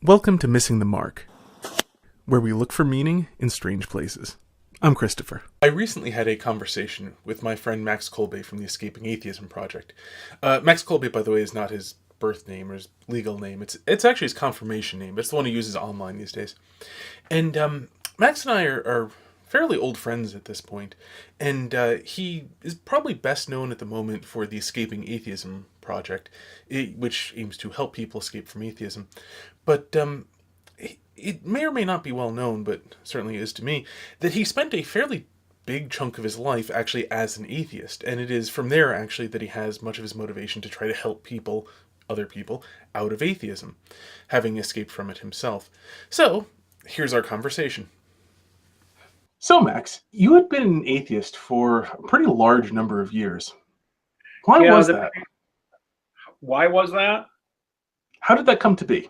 Welcome to Missing the Mark, where we look for meaning in strange places. I'm Christopher. I recently had a conversation with my friend Max Kolbe from the Escaping Atheism Project. Max Kolbe, by the way, is not his birth name or his legal name. It's actually his confirmation name. It's the one he uses online these days. And Max and I are fairly old friends at this point, and he is probably best known at the moment for the Escaping Atheism Project, which aims to help people escape from atheism. But it may or may not be well known, but certainly is to me, that he spent a fairly big chunk of his life actually as an atheist, and it is from there actually that he has much of his motivation to try to help other people, out of atheism, having escaped from it himself. So, here's our conversation. So, Max, you had been an atheist for a pretty large number of years. Why was that? Why was that? How did that come to be?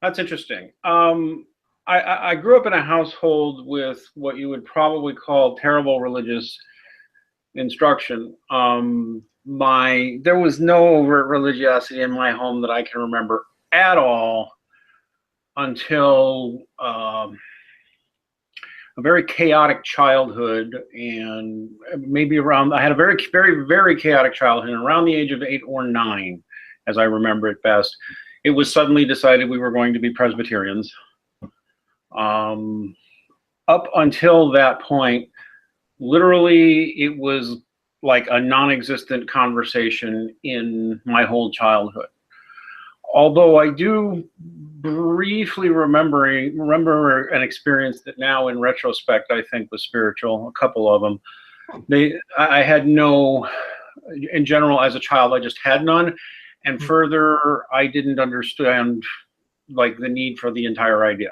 That's interesting. I grew up in a household with what you would probably call terrible religious instruction. There was no overt religiosity in my home that I can remember at all until a very chaotic childhood, and I had a very, very, very chaotic childhood, and around the age of 8 or 9, as I remember it best, it was suddenly decided we were going to be Presbyterians. Up until that point, literally, it was like a non-existent conversation in my whole childhood. Although I do briefly remember an experience that now, in retrospect, I think was spiritual. A couple of them. I had no, in general, as a child, I just had none. And further, I didn't understand like the need for the entire idea.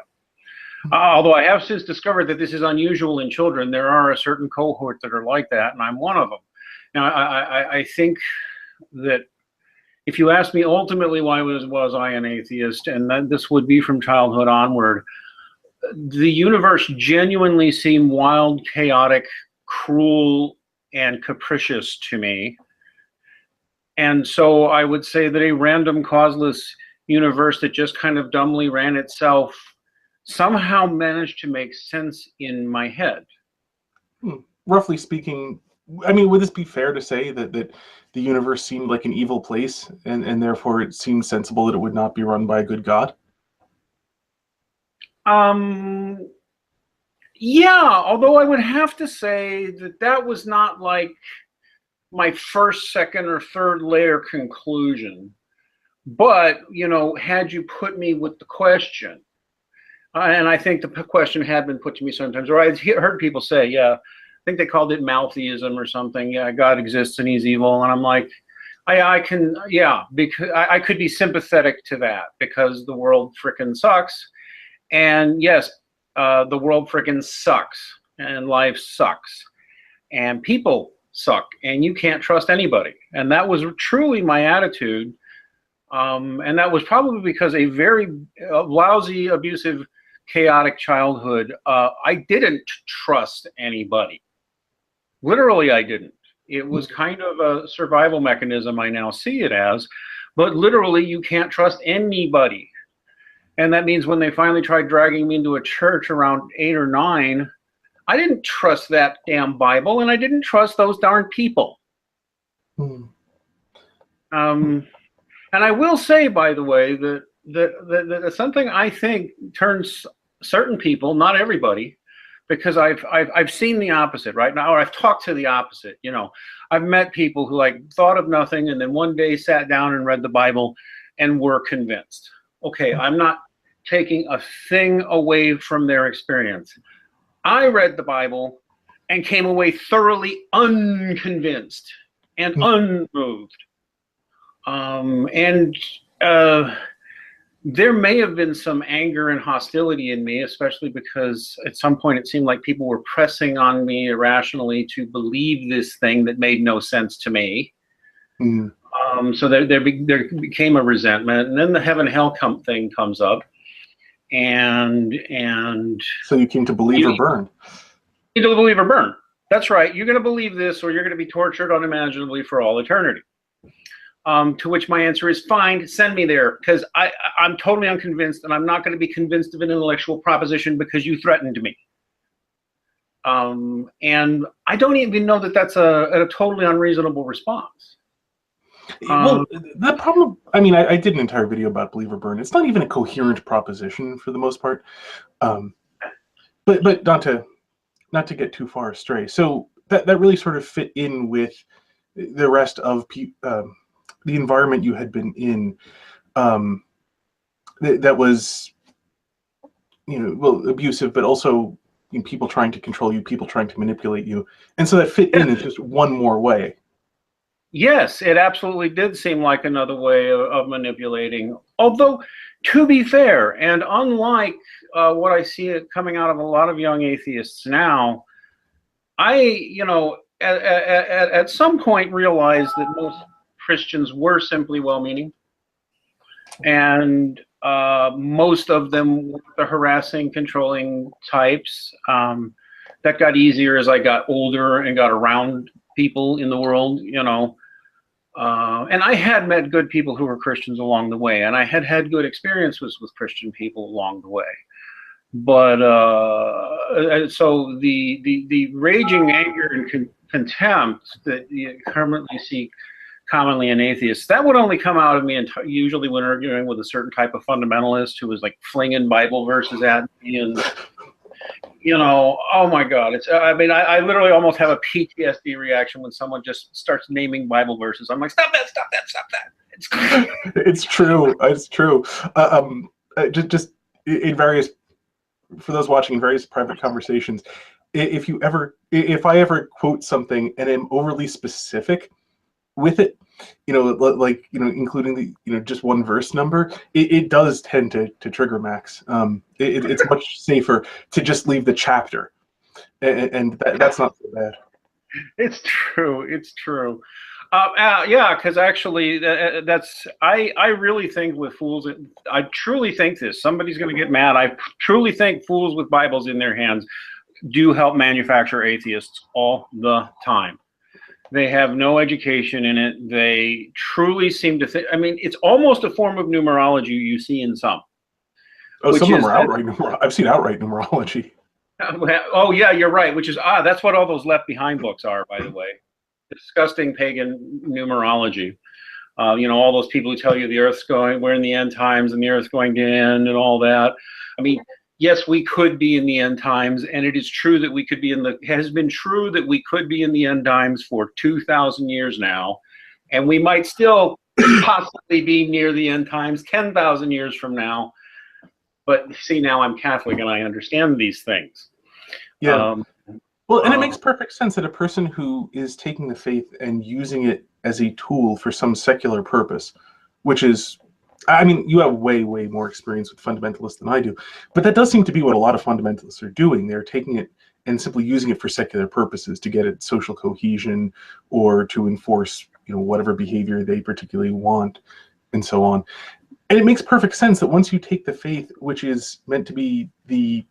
Although I have since discovered that this is unusual in children. There are a certain cohort that are like that, and I'm one of them. Now, I think that if you ask me ultimately why was I an atheist, and that this would be from childhood onward, the universe genuinely seemed wild, chaotic, cruel, and capricious to me. And so I would say that a random, causeless universe that just kind of dumbly ran itself somehow managed to make sense in my head. Roughly speaking, I mean, would this be fair to say that the universe seemed like an evil place, and therefore it seemed sensible that it would not be run by a good God? Yeah, although I would have to say that was not like my first, second, or third layer conclusion. But, had you put me with the question, and I think the question had been put to me sometimes, or I've heard people say, yeah, I think they called it maltheism or something. Yeah, God exists and he's evil. And I'm like, because I could be sympathetic to that because the world frickin' sucks. And yes, the world frickin' sucks, and life sucks, and people suck, and you can't trust anybody. And that was truly my attitude. And that was probably because a very lousy, abusive, chaotic childhood. I didn't trust anybody. Literally, I didn't. It was kind of a survival mechanism, I now see it as, but literally you can't trust anybody. And that means when they finally tried dragging me into a church around 8 or 9, I didn't trust that damn Bible, and I didn't trust those darn people. And I will say, by the way, that something I think turns certain people, not everybody, because I've seen the opposite right now, or I've talked to the opposite. I've met people who thought of nothing and then one day sat down and read the Bible and were convinced. Okay, I'm not taking a thing away from their experience. I read the Bible and came away thoroughly unconvinced and unmoved. There may have been some anger and hostility in me, especially because at some point it seemed like people were pressing on me irrationally to believe this thing that made no sense to me. So there became a resentment, and then the heaven-hell thing comes up. And so you came to believe or burn. You to believe or burn. That's right. You're going to believe this, or you're going to be tortured unimaginably for all eternity. To which my answer is, fine, send me there, because I'm totally unconvinced, and I'm not going to be convinced of an intellectual proposition because you threatened me. And I don't even know that that's a totally unreasonable response. Well, the problem, I mean, I did an entire video about believe or burn. It's not even a coherent proposition for the most part. But not to get too far astray. So that really sort of fit in with the rest of the environment you had been in. That was, well, abusive, but also people trying to control you, people trying to manipulate you, and so that fit in just one more way. Yes, it absolutely did seem like another way of manipulating. Although, to be fair, and unlike what I see it coming out of a lot of young atheists now, I, at some point realized that most Christians were simply well-meaning, and most of them were the harassing, controlling types. That got easier as I got older and got around people in the world, and I had met good people who were Christians along the way, and I had good experiences with Christian people along the way. But so the raging anger and contempt that you currently see commonly in atheists, that would only come out of me usually when arguing with a certain type of fundamentalist who was like flinging Bible verses at me, and oh my God, I literally almost have a PTSD reaction when someone just starts naming Bible verses. I'm like, stop that, stop that, stop that. It's true. It's true. Just in various, for those watching, in various private conversations, if I ever quote something and am overly specific with it, including the, just one verse number, it does tend to trigger Max. It's much safer to just leave the chapter, and that's not so bad. It's true. It's true. Yeah, because actually, I really think with fools, I truly think this. Somebody's going to get mad. I truly think fools with Bibles in their hands do help manufacture atheists all the time. They have no education in it. They truly seem to think. I mean, it's almost a form of numerology you see in some. Oh, some of them are outright. I've seen outright numerology. Oh yeah, you're right. Which is that's what all those Left Behind books are, by the way. Disgusting pagan numerology. All those people who tell you we're in the end times and the earth's going to end and all that. I mean, yes, we could be in the end times, and it is true that we could be has been true that we could be in the end times for 2,000 years now, and we might still possibly be near the end times 10,000 years from now. But see, now I'm Catholic and I understand these things. Yeah. Well, and it makes perfect sense that a person who is taking the faith and using it as a tool for some secular purpose, which is, I mean, you have way, way more experience with fundamentalists than I do, but that does seem to be what a lot of fundamentalists are doing. They're taking it and simply using it for secular purposes to get at social cohesion or to enforce, whatever behavior they particularly want, and so on. And it makes perfect sense that once you take the faith, which is meant to be the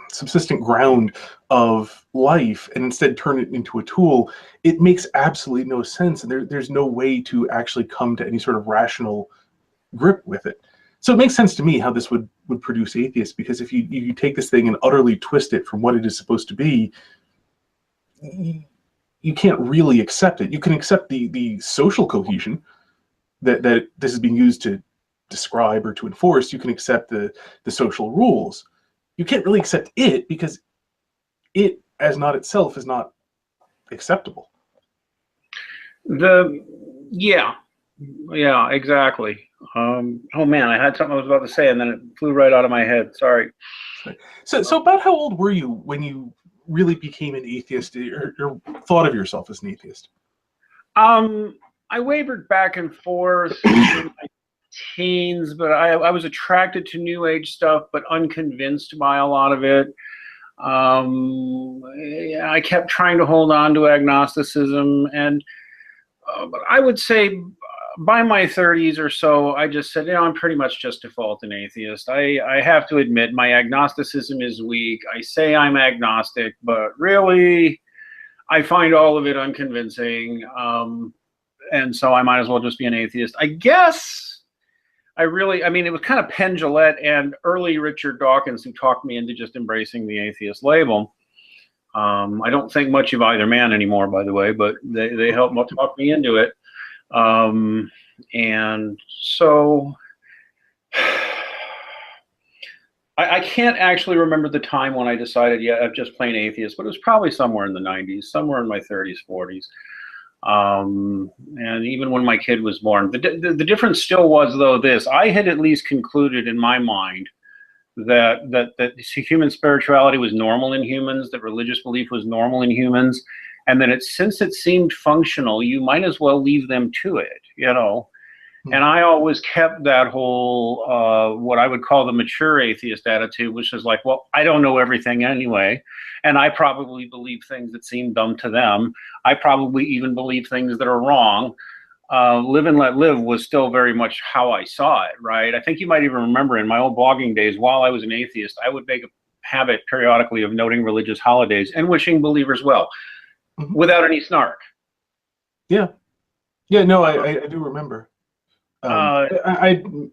subsistent ground of life, and instead turn it into a tool, it makes absolutely no sense, and there's no way to actually come to any sort of rational grip with it. So it makes sense to me how this would produce atheists, because if you take this thing and utterly twist it from what it is supposed to be, you can't really accept it. You can accept the social cohesion that this is being used to describe or to enforce. You can accept the social rules. You can't really accept it because it, as not itself, is not acceptable. Yeah, exactly. Oh man, I had something I was about to say and then it flew right out of my head. Sorry. So about how old were you when you really became an atheist, or thought of yourself as an atheist? I wavered back and forth in my teens, but I was attracted to New Age stuff, but unconvinced by a lot of it. I kept trying to hold on to agnosticism, and but I would say by my 30s or so, I just said, I'm pretty much just default an atheist. I have to admit my agnosticism is weak. I say I'm agnostic, but really, I find all of it unconvincing, and so I might as well just be an atheist. I guess I mean, it was kind of Penn Jillette and early Richard Dawkins who talked me into just embracing the atheist label. I don't think much of either man anymore, by the way, but they helped talk me into it. And so I can't actually remember the time when I decided, yeah, I'm just plain atheist, but it was probably somewhere in the 90s, somewhere in my 30s, 40s. And even when my kid was born, the difference still was, though, this: I had at least concluded in my mind that human spirituality was normal in humans, that religious belief was normal in humans, and that since it seemed functional, you might as well leave them to it, you know. And I always kept that whole, what I would call the mature atheist attitude, which is like, well, I don't know everything anyway, and I probably believe things that seem dumb to them. I probably even believe things that are wrong. Live and let live was still very much how I saw it, right? I think you might even remember in my old blogging days, while I was an atheist, I would make a habit periodically of noting religious holidays and wishing believers well, without any snark. Yeah. Yeah, no, I do remember. I'm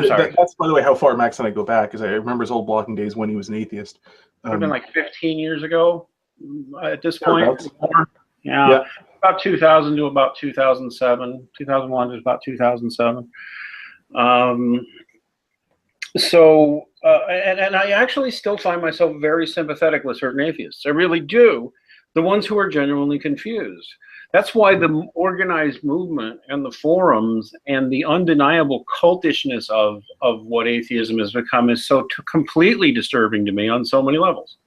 sorry. That's, by the way, how far Max and I go back, because I remember his old blogging days when he was an atheist. Would have been like 15 years ago at this point. Yeah. About 2000 to about 2007. 2001 to about 2007. And I actually still find myself very sympathetic with certain atheists. I really do. The ones who are genuinely confused. That's why the organized movement and the forums and the undeniable cultishness of what atheism has become is so completely disturbing to me on so many levels.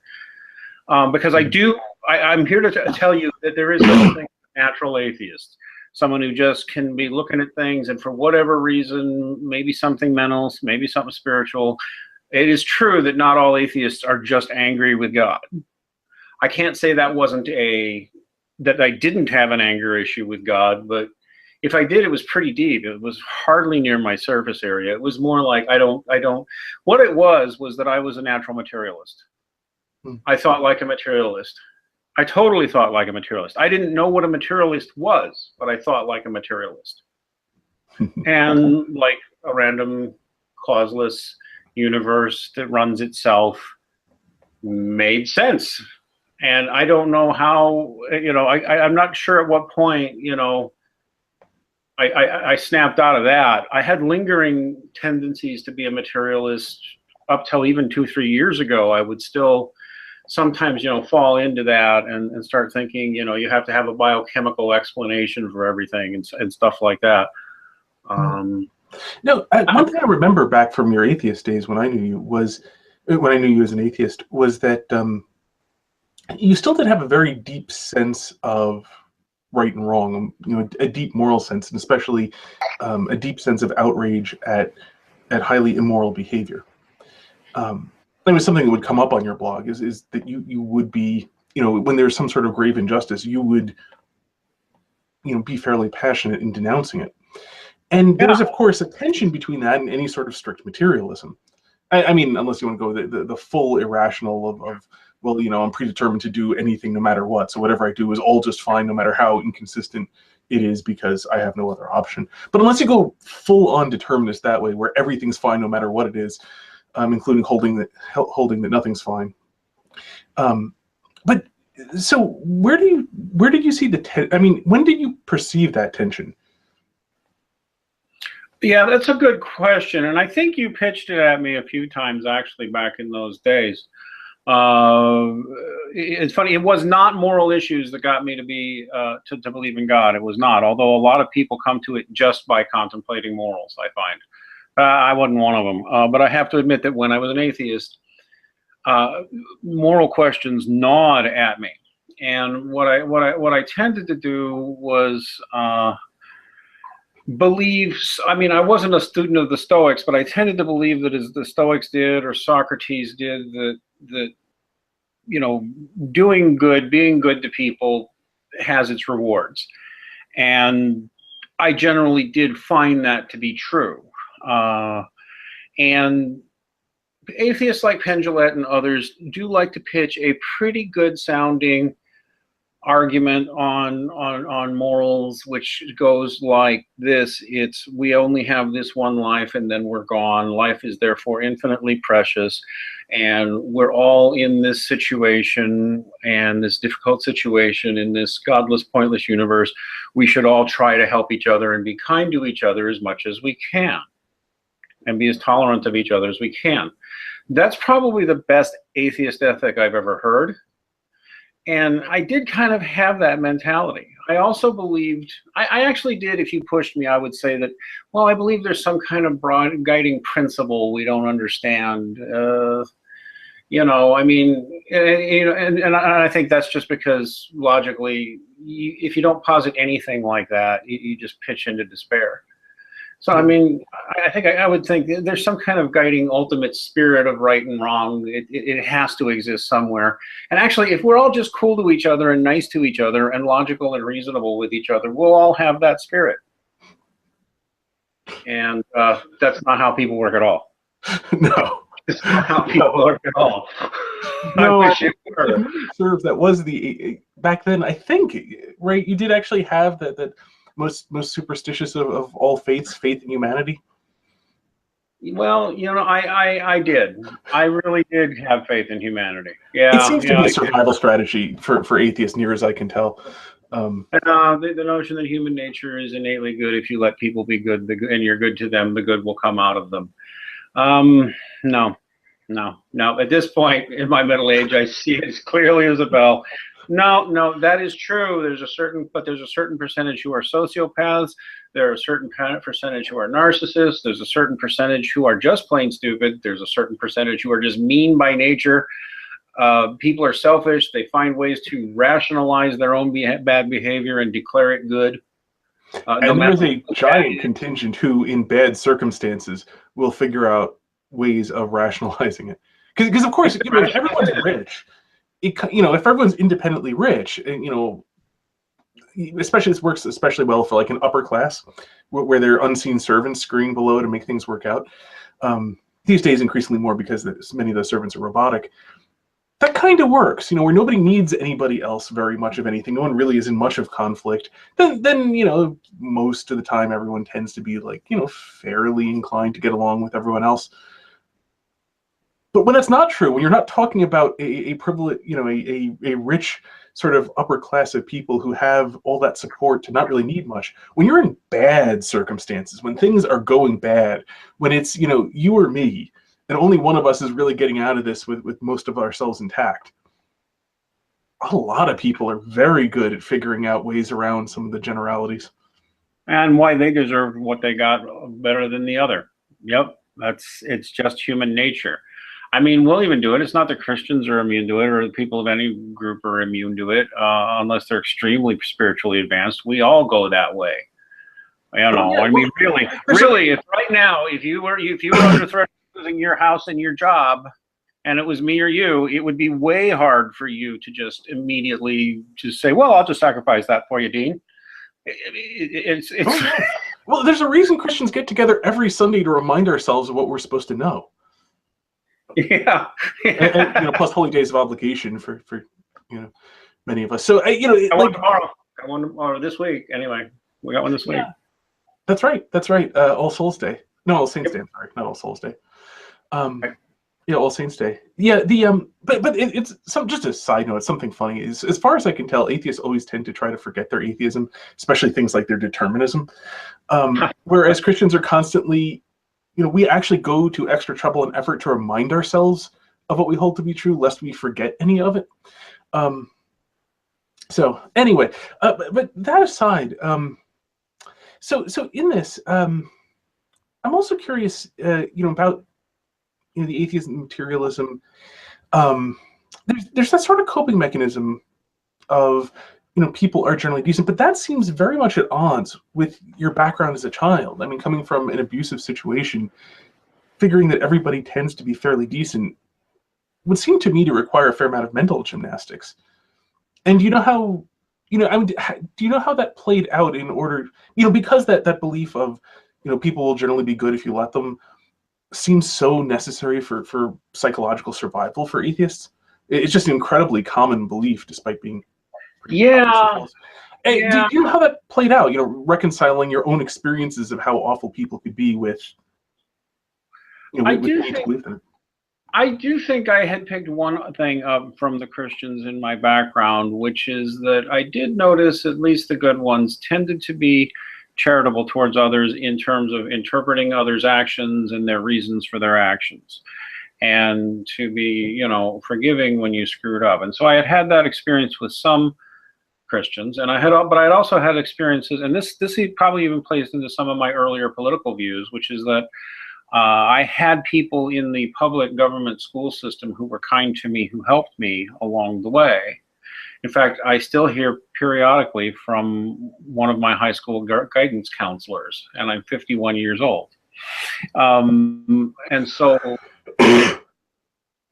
Because I'm here to tell you that there is such a thing as a natural atheist, someone who just can be looking at things and for whatever reason, maybe something mental, maybe something spiritual. It is true that not all atheists are just angry with God. I can't say that I didn't have an anger issue with God, but if I did, it was pretty deep. It was hardly near my surface area. It was more like what it was that I was a natural materialist. I thought like a materialist. I totally thought like a materialist. I didn't know what a materialist was, but I thought like a materialist. And like a random causeless universe that runs itself made sense. And I don't know how, I'm not sure at what point, I snapped out of that. I had lingering tendencies to be a materialist up till even 2-3 years ago. I would still sometimes, fall into that and start thinking, you have to have a biochemical explanation for everything and stuff like that. No, one thing I remember back from your atheist days when I knew you as an atheist was that you still did have a very deep sense of right and wrong, a deep moral sense, and especially a deep sense of outrage at highly immoral behavior. That was something that would come up on your blog is that you would be, when there's some sort of grave injustice, you would, be fairly passionate in denouncing it. And there's, of course, a tension between that and any sort of strict materialism. I mean, unless you want to go the full irrational of well, I'm predetermined to do anything no matter what. So whatever I do is all just fine, no matter how inconsistent it is, because I have no other option. But unless you go full on determinist that way, where everything's fine no matter what it is, including holding that nothing's fine. But so where did you see when did you perceive that tension? Yeah, that's a good question. And I think you pitched it at me a few times actually back in those days. It's funny, it was not moral issues that got me to believe in God. It was not, although a lot of people come to it just by contemplating morals, I find. I wasn't one of them, but I have to admit that when I was an atheist, moral questions gnawed at me. And what I tended to do was believe. I mean, I wasn't a student of the Stoics, but I tended to believe that as the Stoics did or Socrates did, that doing good, being good to people has its rewards. And I generally did find that to be true. And atheists like Penn Jillette and others do like to pitch a pretty good sounding argument on morals, which goes like this: it's we only have this one life and then we're gone. Life is therefore infinitely precious, and we're all in this situation, and this difficult situation in this godless, pointless universe. We should all try to help each other and be kind to each other as much as we can, and be as tolerant of each other as we can. That's probably the best atheist ethic I've ever heard. And I did kind of have that mentality. I also believed, I actually did, if you pushed me, I would say that, well, I believe there's some kind of broad guiding principle we don't understand. I mean, and I think that's just because logically, if you don't posit anything like that, you just pitch into despair. So, I mean, I think I would think there's some kind of guiding ultimate spirit of right and wrong. It has to exist somewhere. And actually, if we're all just cool to each other and nice to each other and logical and reasonable with each other, we'll all have that spirit. And that's not how people work at all. No. It's not how people work at all. No, I wish it were. if memory serves, that was back then, I think, right, you did actually have that most superstitious of all faiths, faith in humanity. Well, I did. I really did have faith in humanity. Yeah, It seems to be a survival strategy for atheists, near as I can tell. The notion that human nature is innately good. If you let people be good, and you're good to them, the good will come out of them. No. At this point in my middle age, I see it as clearly as a bell. No, that is true. There's a certain percentage who are sociopaths. There are a certain percentage who are narcissists. There's a certain percentage who are just plain stupid. There's a certain percentage who are just mean by nature. People are selfish. They find ways to rationalize their own bad behavior and declare it good. And there's a giant contingent who, in bad circumstances, will figure out ways of rationalizing it. Because of course, if everyone's rich, if everyone's independently rich, and especially this works especially well for like an upper class, where there are unseen servants scurrying below to make things work out. These days, increasingly more because many of those servants are robotic. That kind of works, where nobody needs anybody else very much of anything. No one really is in much of conflict. Then most of the time, everyone tends to be like, fairly inclined to get along with everyone else. But when that's not true, when you're not talking about a privilege, a rich sort of upper class of people who have all that support to not really need much, when you're in bad circumstances, when things are going bad, when it's, you or me, and only one of us is really getting out of this with most of ourselves intact, a lot of people are very good at figuring out ways around some of the generalities. And why they deserve what they got better than the other. Yep, it's just human nature. I mean, we'll even do it. It's not that Christians are immune to it, or the people of any group are immune to it, unless they're extremely spiritually advanced. We all go that way. I mean, really, if right now, if you were under threat of losing your house and your job, and it was me or you, it would be way hard for you to just immediately just say, "Well, I'll just sacrifice that for you, Dean." It's Well, there's a reason Christians get together every Sunday to remind ourselves of what we're supposed to know. Yeah. And plus holy days of obligation for many of us. So I want tomorrow. I want tomorrow this week. Anyway, we got one this week. That's right. All Souls Day. No, All Saints Day. I'm sorry, not All Souls Day. Yeah, All Saints Day. Yeah, but it's just a side note. It's something funny. Is as far as I can tell, atheists always tend to try to forget their atheism, especially things like their determinism. Whereas Christians are constantly, we actually go to extra trouble and effort to remind ourselves of what we hold to be true, lest we forget any of it. So anyway, but that aside, so in this, I'm also curious, about the atheism and materialism. There's that sort of coping mechanism of people are generally decent, but that seems very much at odds with your background as a child. I mean, coming from an abusive situation, figuring that everybody tends to be fairly decent would seem to me to require a fair amount of mental gymnastics. And do you know how that played out in order, because that belief of, people will generally be good if you let them seems so necessary for psychological survival for atheists? It's just an incredibly common belief, despite being pretty obviously Yeah, false. Hey, do yeah. you know how that played out? You know, reconciling your own experiences of how awful people could be with, I with the do need to think believe them. I do think I had picked one thing up from the Christians in my background, which is that I did notice at least the good ones tended to be charitable towards others in terms of interpreting others' actions and their reasons for their actions, and to be, forgiving when you screwed up. And so I had had that experience with some Christians, and but I had also had experiences, and this probably even plays into some of my earlier political views, which is that I had people in the public government school system who were kind to me, who helped me along the way. In fact, I still hear periodically from one of my high school guidance counselors, and I'm 51 years old. And so,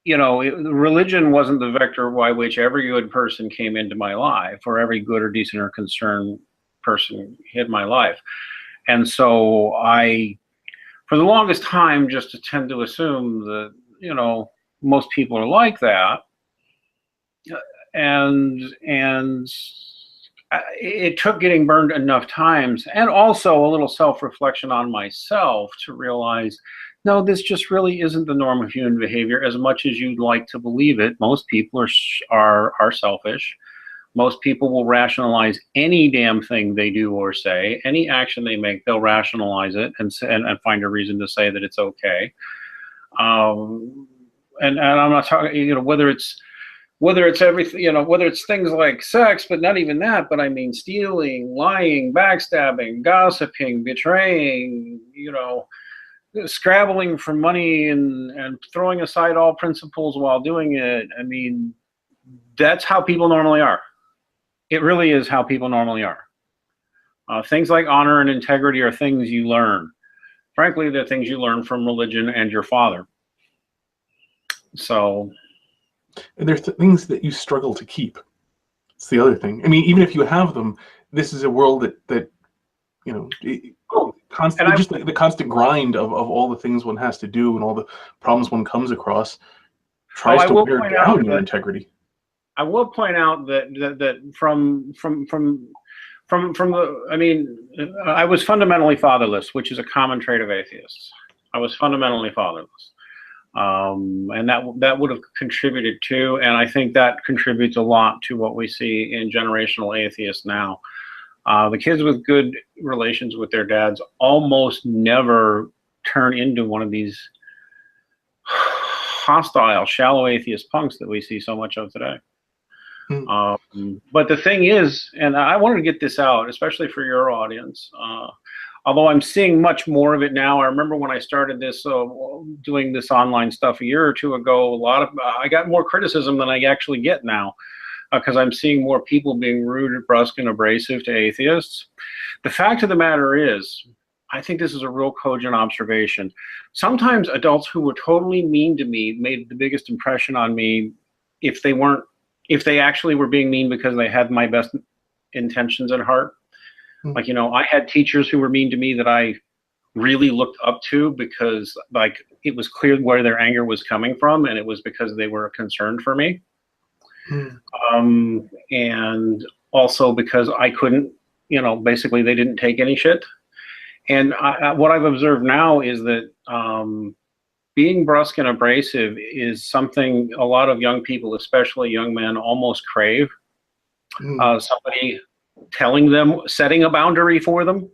religion wasn't the vector by which every good person came into my life, or every good or decent or concerned person hit my life. And so for the longest time, just to tend to assume that, most people are like that. And it took getting burned enough times, and also a little self-reflection on myself, to realize, no, this just really isn't the norm of human behavior as much as you'd like to believe it. Most people are selfish. Most people will rationalize any damn thing they do or say. Any action they make, they'll rationalize it and find a reason to say that it's okay. And I'm not talking, whether it's everything, whether it's things like sex, but not even that. But I mean, stealing, lying, backstabbing, gossiping, betraying, scrabbling for money, and throwing aside all principles while doing it. I mean, that's how people normally are. It really is how people normally are. Things like honor and integrity are things you learn. Frankly, they're things you learn from religion and your father. So, And there's things that you struggle to keep. It's the other thing. I mean, even if you have them, this is a world that constant, just the constant grind of all the things one has to do and all the problems one comes across tries to wear down your integrity. I will point out that from the, I mean, I was fundamentally fatherless, which is a common trait of atheists. I was fundamentally fatherless. And that would have contributed to, and I think that contributes a lot to what we see in generational atheists now. The kids with good relations with their dads almost never turn into one of these hostile, shallow atheist punks that we see so much of today. But the thing is, and I wanted to get this out, especially for your audience, although I'm seeing much more of it now. I remember when I started this, doing this online stuff a year or two ago, I got more criticism than I actually get now, because I'm seeing more people being rude, brusque, and abrasive to atheists. The fact of the matter is, I think this is a real cogent observation. Sometimes adults who were totally mean to me made the biggest impression on me if they actually were being mean because they had my best intentions at heart. Like, I had teachers who were mean to me that I really looked up to because, like, it was clear where their anger was coming from, and it was because they were concerned for me. And also because I couldn't, basically they didn't take any shit. And what I've observed now is that being brusque and abrasive is something a lot of young people, especially young men, almost crave. Somebody telling them, setting a boundary for them,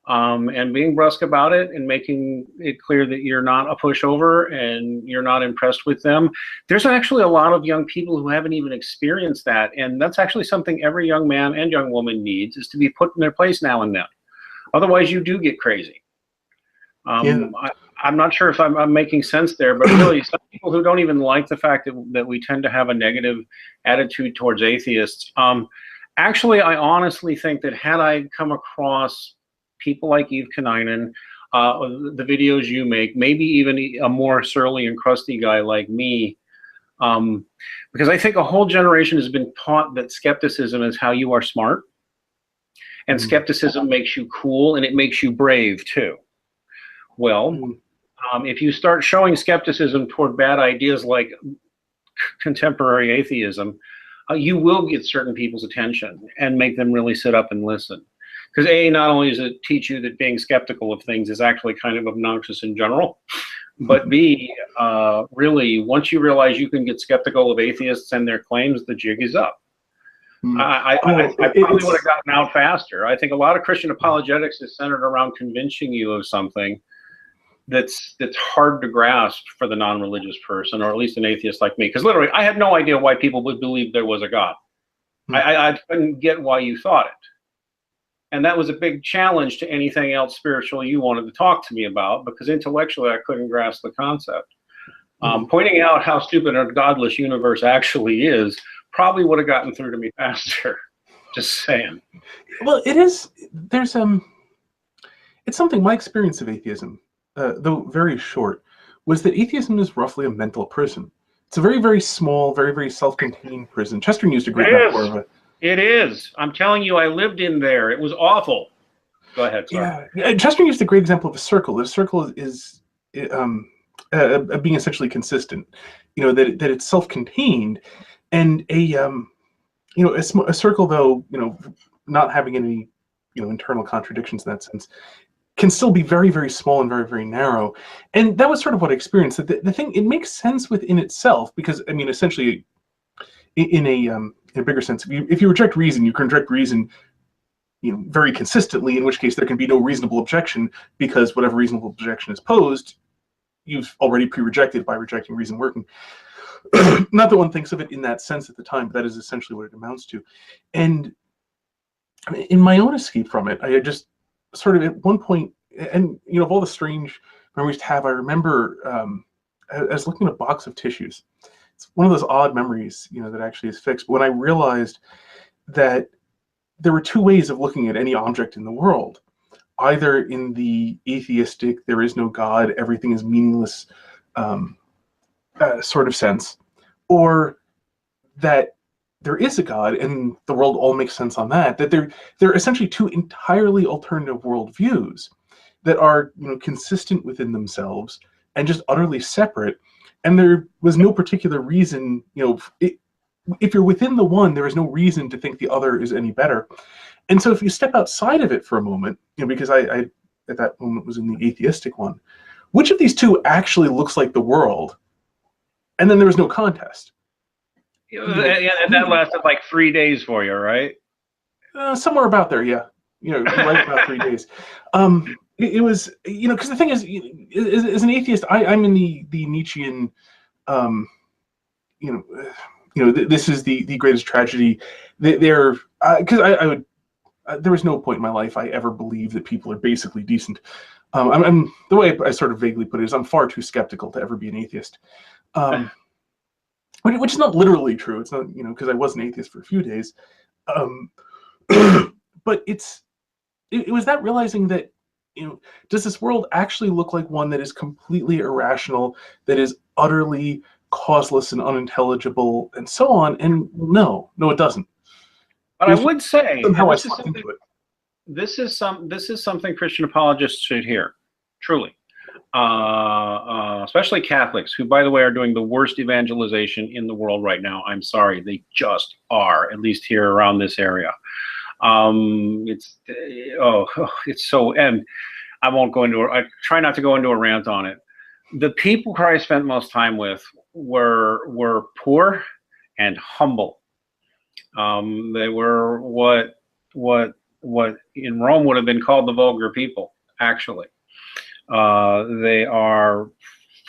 and being brusque about it and making it clear that you're not a pushover and you're not impressed with them. There's actually a lot of young people who haven't even experienced that. And that's actually something every young man and young woman needs, is to be put in their place now and then. Otherwise, you do get crazy. I'm not sure if I'm making sense there, but really, some people who don't even like the fact that we tend to have a negative attitude towards atheists. Actually, I honestly think that had I come across people like Eve Kaninen, the videos you make, maybe even a more surly and crusty guy like me, because I think a whole generation has been taught that skepticism is how you are smart, and skepticism makes you cool, and it makes you brave too. Well, if you start showing skepticism toward bad ideas like contemporary atheism, you will get certain people's attention and make them really sit up and listen. Because A, not only does it teach you that being skeptical of things is actually kind of obnoxious in general, but B, really, once you realize you can get skeptical of atheists and their claims, the jig is up. I probably would have gotten out faster. I think a lot of Christian apologetics is centered around convincing you of something that's hard to grasp for the non-religious person, or at least an atheist like me. Because literally, I had no idea why people would believe there was a God. I couldn't get why you thought it. And that was a big challenge to anything else spiritual you wanted to talk to me about, because intellectually I couldn't grasp the concept. Pointing out how stupid a godless universe actually is probably would have gotten through to me faster. Just saying. Well, it's something, my experience of atheism, though very short, was that atheism is roughly a mental prison. It's a very, very small, very, very self-contained prison. Chesterton used a great metaphor of it. It is. I'm telling you, I lived in there. It was awful. Go ahead. Sorry. Yeah, Chesterton used a great example of a circle. The circle is being essentially consistent. That it's self-contained, and a circle, though not having any internal contradictions in that sense, can still be very, very small and very, very narrow. And that was sort of what I experienced. That the thing, it makes sense within itself, because essentially, in a bigger sense, if you reject reason, you can reject reason very consistently, in which case there can be no reasonable objection, because whatever reasonable objection is posed, you've already pre-rejected by rejecting reason working. Not that one thinks of it in that sense at the time, but that is essentially what it amounts to. And in my own escape from it, I had just sort of at one point, and of all the strange memories to have, I remember I was looking at a box of tissues. It's one of those odd memories, that actually is fixed. But when I realized that there were two ways of looking at any object in the world, either in the atheistic, there is no God, everything is meaningless sort of sense, or that there is a God and the world all makes sense on that. That they're essentially two entirely alternative worldviews that are consistent within themselves and just utterly separate. And there was no particular reason, if you're within the one, there is no reason to think the other is any better. And so if you step outside of it for a moment, because I at that moment was in the atheistic one, which of these two actually looks like the world? And then there was no contest. And that lasted like 3 days for you, right? Somewhere about there, yeah. Right about 3 days. It was, because the thing is, as an atheist, I'm in the Nietzschean, this is the greatest tragedy. Because there was no point in my life I ever believed that people are basically decent. I'm the way I sort of vaguely put it is I'm far too skeptical to ever be an atheist. Which is not literally true. It's not, because I was an atheist for a few days. But it was that realizing that, does this world actually look like one that is completely irrational, that is utterly causeless and unintelligible, and so on? And no, it doesn't. But I would say this is this is something Christian apologists should hear, truly. Especially Catholics, who, by the way, are doing the worst evangelization in the world right now. I'm sorry, they just are, at least here around this area. It's so, and I won't go into, I try not to go into a rant on it. The people Christ spent most time with were poor and humble. They were what in Rome would have been called the vulgar people, actually. They are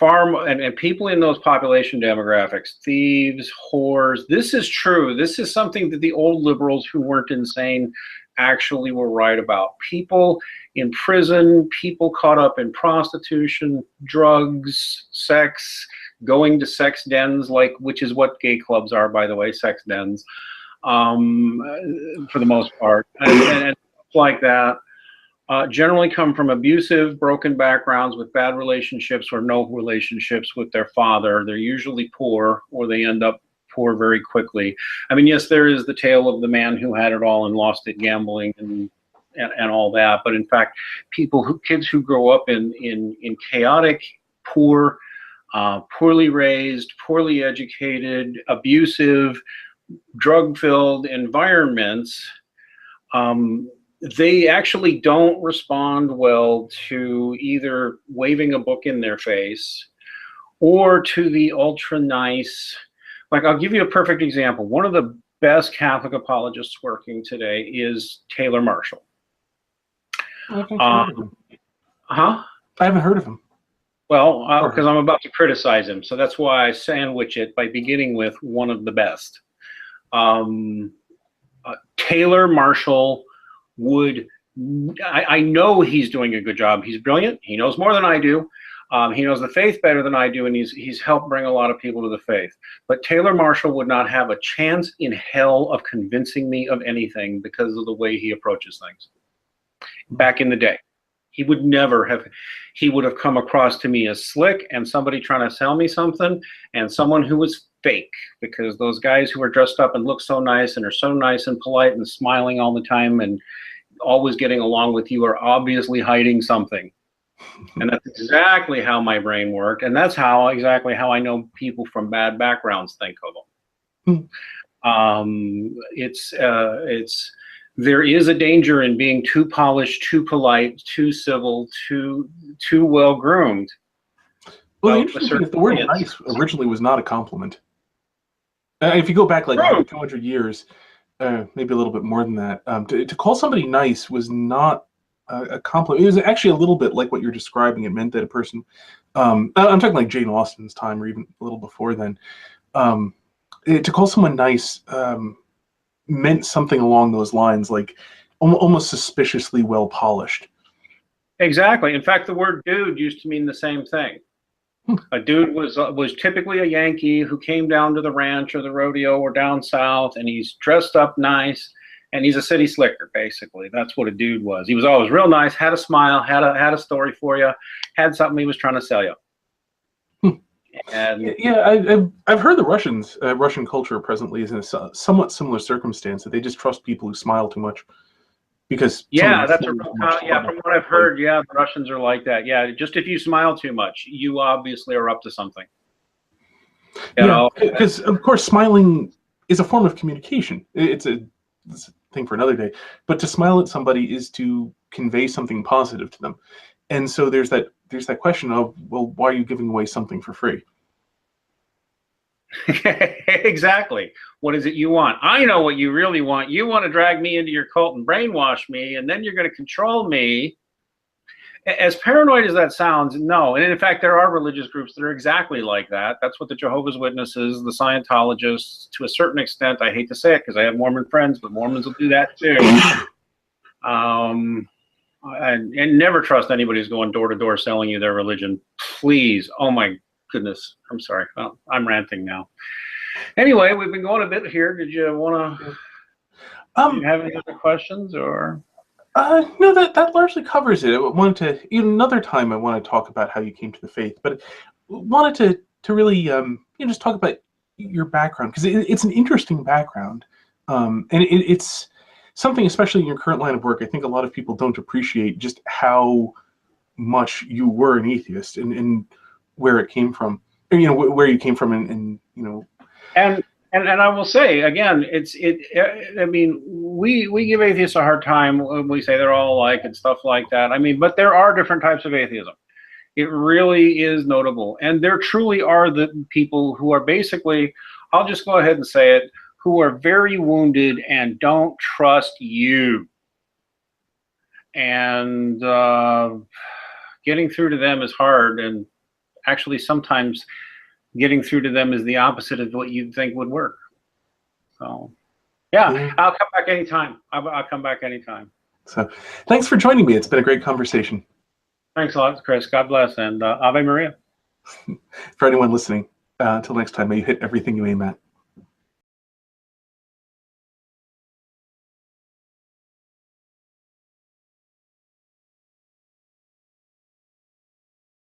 and people in those population demographics, thieves, whores. This is true. This is something that the old liberals who weren't insane actually were right about. People in prison, people caught up in prostitution, drugs, sex, going to sex dens, which is what gay clubs are, by the way, sex dens, for the most part, and like that. Generally come from abusive, broken backgrounds with bad relationships or no relationships with their father. They're usually poor, or they end up poor very quickly. I mean, yes, there is the tale of the man who had it all and lost it gambling and all that. But in fact, kids who grow up in chaotic, poor, poorly raised, poorly educated, abusive, drug-filled environments, they actually don't respond well to either waving a book in their face or to the ultra nice. Like, I'll give you a perfect example. One of the best Catholic apologists working today is Taylor Marshall. I haven't heard of him. Huh? I haven't heard of him. Well, because I'm about to criticize him, so that's why I sandwich it by beginning with one of the best. Taylor Marshall would, I know he's doing a good job. He's brilliant. He knows more than I do. He knows the faith better than I do, and he's helped bring a lot of people to the faith. But Taylor Marshall would not have a chance in hell of convincing me of anything because of the way he approaches things. Back in the day, he would never have. He would have come across to me as slick and somebody trying to sell me something, and someone who was fake, because those guys who are dressed up and look so nice and are so nice and polite and smiling all the time and always getting along with you are obviously hiding something. And that's exactly how my brain worked, and that's exactly how I know people from bad backgrounds think of them. There is a danger in being too polished, too polite, too civil, too well groomed. Well, the interesting thing is the word nice originally was not a compliment. If you go back like 200 years, maybe a little bit more than that, to call somebody nice was not a compliment. It was actually a little bit like what you're describing. It meant that a person, I'm talking like Jane Austen's time or even a little before then, to call someone nice meant something along those lines, like almost suspiciously well polished. Exactly. In fact, the word dude used to mean the same thing. A dude was typically a Yankee who came down to the ranch or the rodeo or down south, and he's dressed up nice, and he's a city slicker, basically. That's what a dude was. He was always real nice, had a smile, had a story for you, had something he was trying to sell you. And yeah, I've heard the Russian culture presently is in a somewhat similar circumstance, that they just trust people who smile too much. Because from what I've heard, yeah, the Russians are like that. Yeah, just if you smile too much, you obviously are up to something. You know? Because of course smiling is a form of communication. It's a thing for another day. But to smile at somebody is to convey something positive to them. And so there's that question of, well, why are you giving away something for free? Exactly. What is it you want? I know what you really want. You want to drag me into your cult and brainwash me, and then you're going to control me. As paranoid as that sounds, no. And in fact, there are religious groups that are exactly like that. That's what the Jehovah's Witnesses, the Scientologists, to a certain extent, I hate to say it because I have Mormon friends, but Mormons will do that too. And never trust anybody who's going door to door selling you their religion. Please. Oh my goodness. I'm sorry. Well, I'm ranting now. Anyway, we've been going a bit here. Did you want to have any other questions or? No, that largely covers it. I wanted to, another time I want to talk about how you came to the faith, but wanted to really just talk about your background, because it's an interesting background, and it's something, especially in your current line of work, I think a lot of people don't appreciate just how much you were an atheist and where it came from, or, where you came from, and And I will say again, I mean, we give atheists a hard time when we say they're all alike and stuff like that. I mean, but there are different types of atheism. It really is notable, and there truly are the people who are basically, I'll just go ahead and say it, who are very wounded and don't trust you. And getting through to them is hard, and actually sometimes getting through to them is the opposite of what you'd think would work. So, yeah, I'll come back anytime. I'll come back anytime. So, thanks for joining me. It's been a great conversation. Thanks a lot, Chris. God bless, and Ave Maria. For anyone listening, until next time, may you hit everything you aim at.